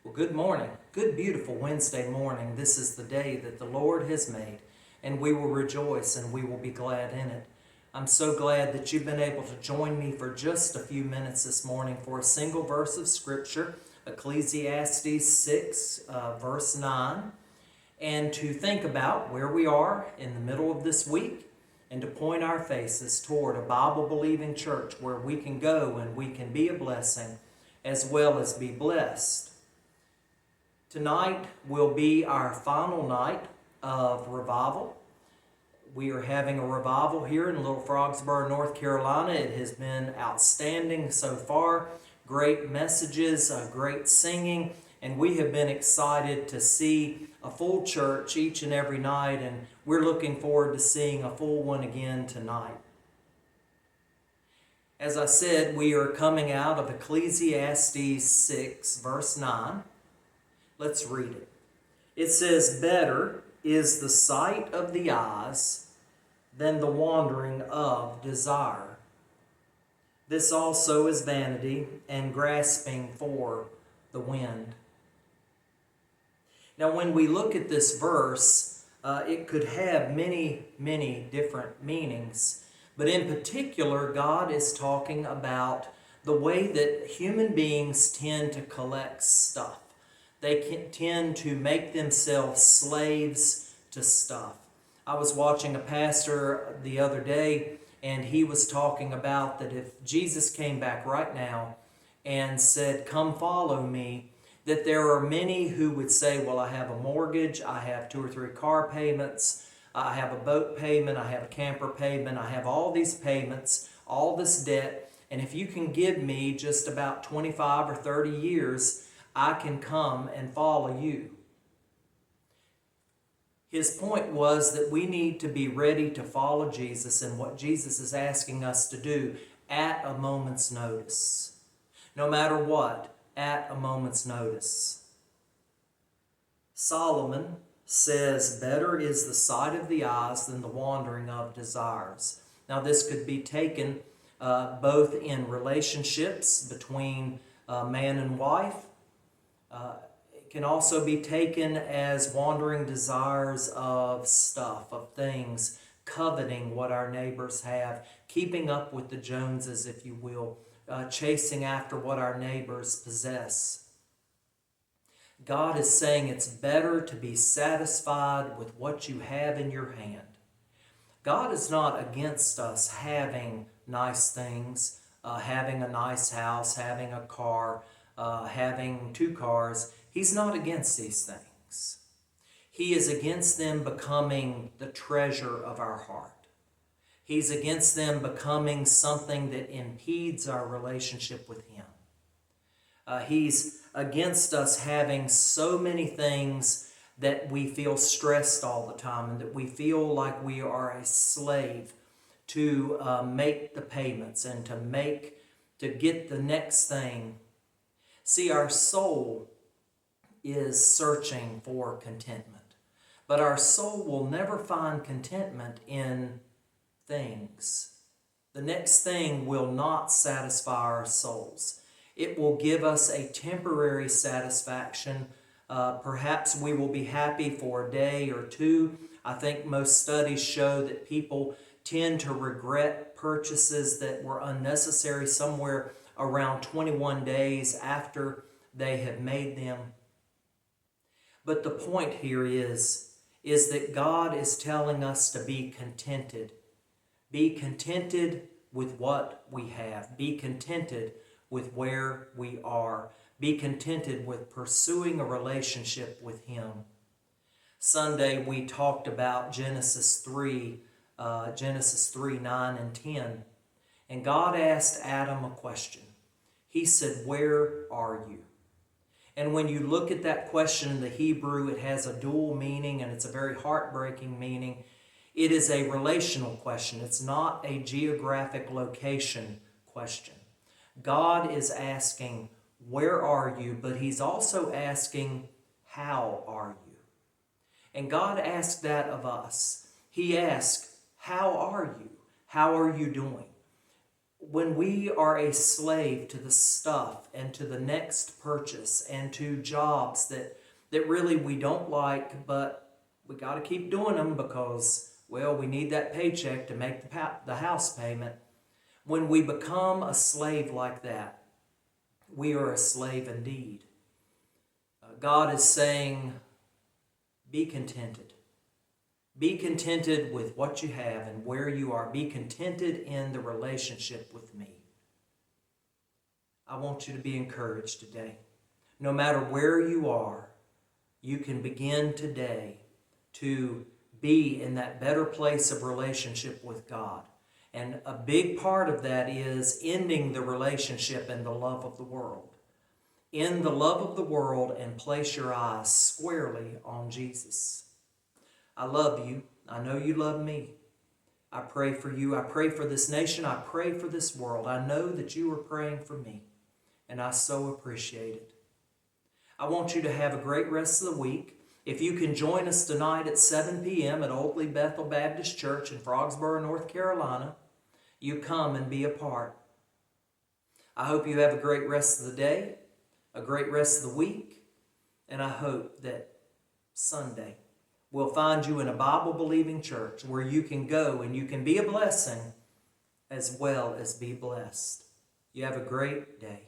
Well, good morning. Good, beautiful Wednesday morning. This is the day that the Lord has made, and we will rejoice and we will be glad in it. I'm so glad that you've been able to join me for just a few minutes this morning for a single verse of Scripture, Ecclesiastes 6, verse 9, and to think about where we are in the middle of this week and to point our faces toward a Bible-believing church where we can go and we can be a blessing as well as be blessed. Tonight will be our final night of revival. We are having a revival here in Little Frogsboro, North Carolina. It has been outstanding so far. Great messages, great singing, and we have been excited to see a full church each and every night, and we're looking forward to seeing a full one again tonight. As I said, we are coming out of Ecclesiastes 6, verse 9. Let's read it. It says, "Better is the sight of the eyes than the wandering of desire. This also is vanity and grasping for the wind." Now, when we look at this verse, it could have many, many different meanings. But in particular, God is talking about the way that human beings tend to collect stuff. They tend to make themselves slaves to stuff. I was watching a pastor the other day, and he was talking about that if Jesus came back right now and said, "Come follow me," that there are many who would say, "Well, I have a mortgage, I have 2 or 3 car payments, I have a boat payment, I have a camper payment, I have all these payments, all this debt, and if you can give me just about 25 or 30 years, I can come and follow you." His point was that we need to be ready to follow Jesus and what Jesus is asking us to do at a moment's notice. No matter what, at a moment's notice. Solomon says, "Better is the sight of the eyes than the wandering of desires." Now, this could be taken both in relationships between man and wife. It can also be taken as wandering desires of stuff, of things, coveting what our neighbors have, keeping up with the Joneses, if you will, chasing after what our neighbors possess. God is saying it's better to be satisfied with what you have in your hand. God is not against us having nice things, having a nice house, having a car, having 2 cars. He's not against these things. He is against them becoming the treasure of our heart. He's against them becoming something that impedes our relationship with Him. He's against us having so many things that we feel stressed all the time and that we feel like we are a slave to make the payments and to get the next thing. See, our soul is searching for contentment, but our soul will never find contentment in things. The next thing will not satisfy our souls. It will give us a temporary satisfaction. Perhaps we will be happy for a day or two. I think most studies show that people tend to regret purchases that were unnecessary somewhere around 21 days after they have made them. But the point here is that God is telling us to be contented. Be contented with what we have. Be contented with where we are. Be contented with pursuing a relationship with Him. Sunday we talked about Genesis 3, 9 and 10. And God asked Adam a question. He said, "Where are you?" And when you look at that question in the Hebrew, it has a dual meaning, and it's a very heartbreaking meaning. It is a relational question. It's not a geographic location question. God is asking, "Where are you?" But He's also asking, "How are you?" And God asked that of us. He asked, "How are you? How are you doing?" when we are a slave to the stuff and to the next purchase and to jobs that really we don't like, but we got to keep doing them because, well, we need that paycheck to make the house payment. When we become a slave like that, we are a slave indeed. God is saying, be contented. Be contented with what you have and where you are. Be contented in the relationship with me. I want you to be encouraged today. No matter where you are, you can begin today to be in that better place of relationship with God. And a big part of that is ending the relationship and the love of the world. End the love of the world and place your eyes squarely on Jesus. I love you. I know you love me. I pray for you. I pray for this nation. I pray for this world. I know that you are praying for me, and I so appreciate it. I want you to have a great rest of the week. If you can join us tonight at 7 p.m. at Oakley Bethel Baptist Church in Frogsboro, North Carolina, you come and be a part. I hope you have a great rest of the day, a great rest of the week, and I hope that Sunday we'll find you in a Bible-believing church where you can go and you can be a blessing as well as be blessed. You have a great day.